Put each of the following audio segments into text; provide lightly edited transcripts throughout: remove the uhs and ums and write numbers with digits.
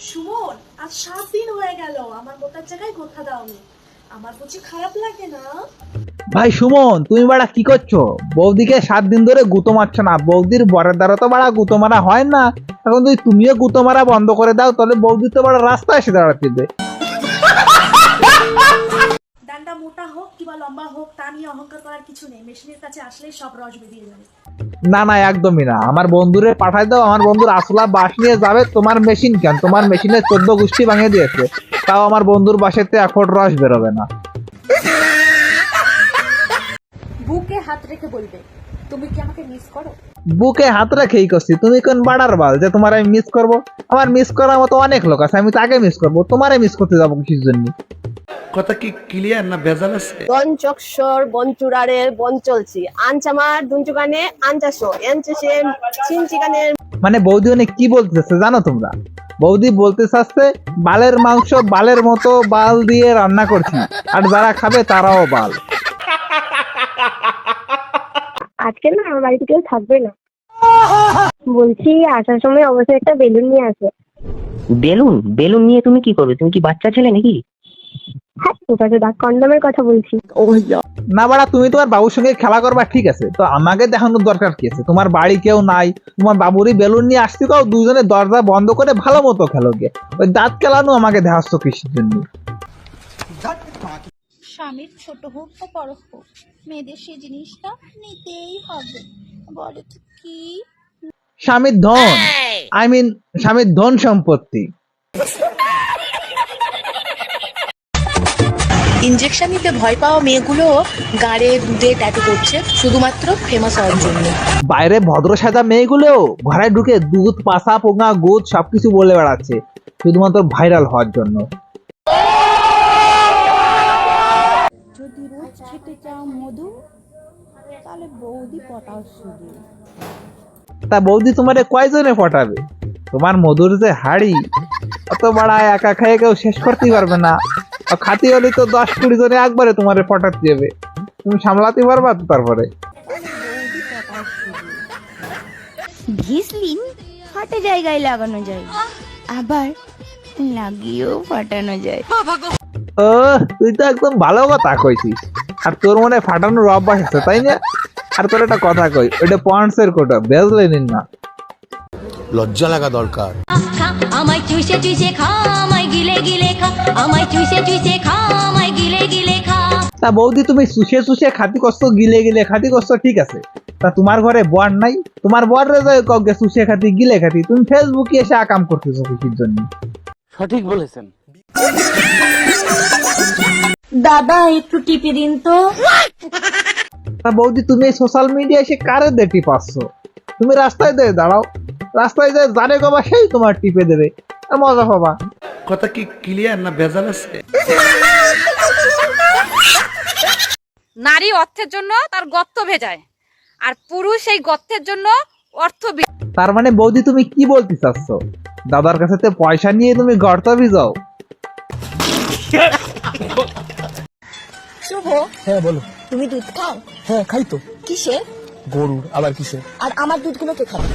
সুমন, আজ 7 দিন হয়ে গেল আমার মোটার জায়গায় কথা দাওনি। আমার বুঝি খারাপ লাগে না? ভাই সুমন, তুমি বাড়া কি করছো? বৌদিকে 7 দিন ধরে গুঁতো মারছো না। বৌদির বরের দ্বারা তো বাড়া গুঁতো মারা হয় না। এখন যদি তুমিও গুঁতো মারা বন্ধ করে দাও তাহলে বৌদি তো বাড়া রাস্তায় এসে দাঁড়াতে দেবে। ডান্ডা মোটা হোক কিংবা লম্বা হোক তা নিয়ে অহংকার করার কিছু নেই। মেশিনের কাছে আসলেই সব রস বেরিয়ে যাবে। না না, একদমই না। আমার বন্ধুরে পাঠাই দাও, আমার বন্ধুর আসলা বাস নিয়ে যাবে। তোমার মেশিন কেন? তোমার মেশিনে 14 গোষ্ঠী ভাঙিয়ে দিয়েছে, তাও আমার বন্ধুর বাসাতে 1 ফুট রস বেরোবে না। বুকে হাত রেখে বলবে, তুমি কি আমাকে মিস করো? বুকে হাত রেখেই করছি। তুমি কোন বাড়ার বাল যে তোমার আমি মিস করব? আমার মিস করার মতো অনেক লোক আছে, আমি তাকে মিস করব। তোমারে মিস করতে যাবো কিসের জন্য? কথা কি ক্লিয়ার না ভেজাল আছে? বনচকসর বনচুরারে বন চলছি আনচামার দুনচুকানে আনচাশো এনচেসে চিনচিকানে। মানে বৌদি অনেক কি বলতে চাচ্ছে জানো তোমরা? বৌদি বলতে চাচ্ছে বালের মাংস বালের মতো বাল দিয়ে রান্না করছি, আর যারা খাবে তারাও বাল। আজকে না আমার বাড়িতে কেউ থাকবে না। বলছি আসার সময় অবশ্যই একটা বেলুন নিয়ে আসবে। বেলুন? বেলুন নিয়ে তুমি কি করবে? তুমি কি বাচ্চা ছেলে নাকি? হ্যাঁ ঠিক আছে, দা কন্ডমের কথা বলছি। না বাড়া, তুমি তোমার বাবুর সঙ্গে খেলা করবা ঠিক আছে, তো আমাকে দেখানোর দরকার কি আছে? তোমার বাড়ি কেউ নাই, তোমার বাবুরই বেলুন নিয়ে আসতে কাও, দুজনে দরজা বন্ধ করে ভালো মতো খেলো গে। ওই দাঁত খেলানো আমাকে দেখাচ্ছ কিসের জন্য? স্বামীর ছোট হোক বা বড় হোক, মেয়েদের সেই জিনিসটা নিতেই হবে। বলে তো কি? স্বামীর ধন, স্বামীর ধন সম্পত্তি। ইনজেকশন নিতে ভয় পাওয়া মেয়েগুলো গাড়ে দুধে ট্যাটু করছে শুধুমাত্র ফেমাস হওয়ার জন্য। বাইরে ভদ্র সাদা মেয়েগুলো ঘরে ঢুকে দুধ পাশা পোঙা গুদ সবকিছু বলে বেড়াচ্ছে শুধুমাত্র ভাইরাল হওয়ার জন্য। যদি রোজ খেতে চাও মধু, তাহলে বৌদি পটাও শুধু। তা বৌদি তোমারে কয়জনে পটাবে? তোমার মধুর যে হাড়ি, অত বড় একা খেয়ে কেউ শেষ করতেই পারবে না। খাতি হলে তো 10-20 জনে একবারে তোমারে পটাতে যাবে, তুমি সামলাতে পারবা তো? তারপরে ভিসলিন ফাটে জায়গায় লাগানো যায়, আবার লাগিয়েও ফাটানো যায়। ও, তুই তো একদম ভালো কথা কইছিস। আর তোর মনে ফাটানোর অভ্যাস আছে তাই না? আর তোর একটা কথা কই, ওইটা পয়েন্টসের কোটা, বেজলে নিন না। লজ্জা লাগা দরকার। আমায় চুষে চুষে খা, আমায় গিলে গিলে খা, আমায় চুষে চুষে খা, আমায় গিলে গিলে খা। তা বৌদি তুমি সুষে সুষে খাতি কষ্ট গিলে গিলে খাতি কষ্ট ঠিক আছে, তা তোমার ঘরে বর নাই? তোমার বর রে যায় কগে সুষে খাতি গিলে খাতি, তুমি ফেসবুকে এসে আকাম করতেছো কিসের জন্য? সঠিক বলেছেন। দাদা একটু টিপে দিন তো। তা বৌদি তুমি সোশ্যাল মিডিয়া এসে কারে দেখি পাচ্ছ? তুমি রাস্তায় দিয়ে দাঁড়াও, রাস্তায় যায় জানে গবা সেই তোমার টিপে দেবে, আর মজা পাবা। কথা কি ক্লিয়ার না ভেজাল আছে? নারী অর্থের জন্য তার গর্ত ভেজায়, আর পুরুষ এই গর্তের জন্য অর্থ। তার মানে বৌদি তুমি কি বলতে চাচ্ছ? দাদার কাছে তো পয়সা নিয়ে তুমি গর্ত ভিজাও? শুভ, হ্যাঁ বলো। তুমি দুধ খাও? হ্যাঁ খাই তো। কিসে? গরুর, আবার কিসে? আর আমার দুধগুলো কে খাবে?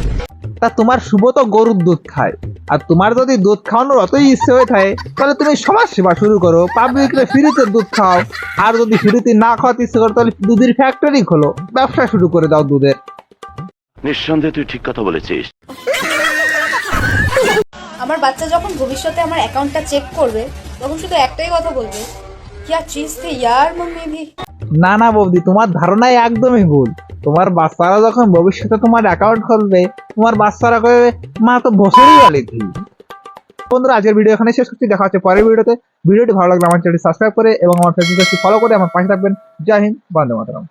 তা তোমার শুভ তো গরুর দুধ খায়, আর তোমার যদি দুধ খাওয়ানোর অতই ইচ্ছে হয়ে থাকে তাহলে তুমি সমাজ সেবা শুরু করো, পাবলিকরে ফ্রিতে দুধ খাও। আর যদি ফ্রিতে না খাওয়াতে ইচ্ছে করো তাহলে দুধের ফ্যাক্টরি খোলো, ব্যবসা শুরু করে দাও দুধের। নিঃসন্দেহে তুই ঠিক কথা বলেছিস। আমার বাচ্চা যখন ভবিষ্যতে আমার অ্যাকাউন্টটা চেক করবে, তখন শুধু একটাই কথা বলবে, क्या चीज थी यार मम्मी भी। না না বৌদি, তোমার ধারণাই একদমই ভুল। তোমার বাচ্চারা যখন ভবিষ্যতে তোমার অ্যাকাউন্ট খুলবে, তোমার বাচ্চারা কবে মা তো বছরই গেলি। বন্ধুরা, আজকের ভিডিও এখানে শেষ করছি, দেখা হচ্ছে পরের ভিডিওতে। ভিডিওটি ভালো লাগলে আমার চ্যানেলটি সাবস্ক্রাইব করে এবং আমার ফেসবুক পেজটি ফলো করে আমার পাশে থাকবেন। জয় হিন্দ, বন্দে মাতরম।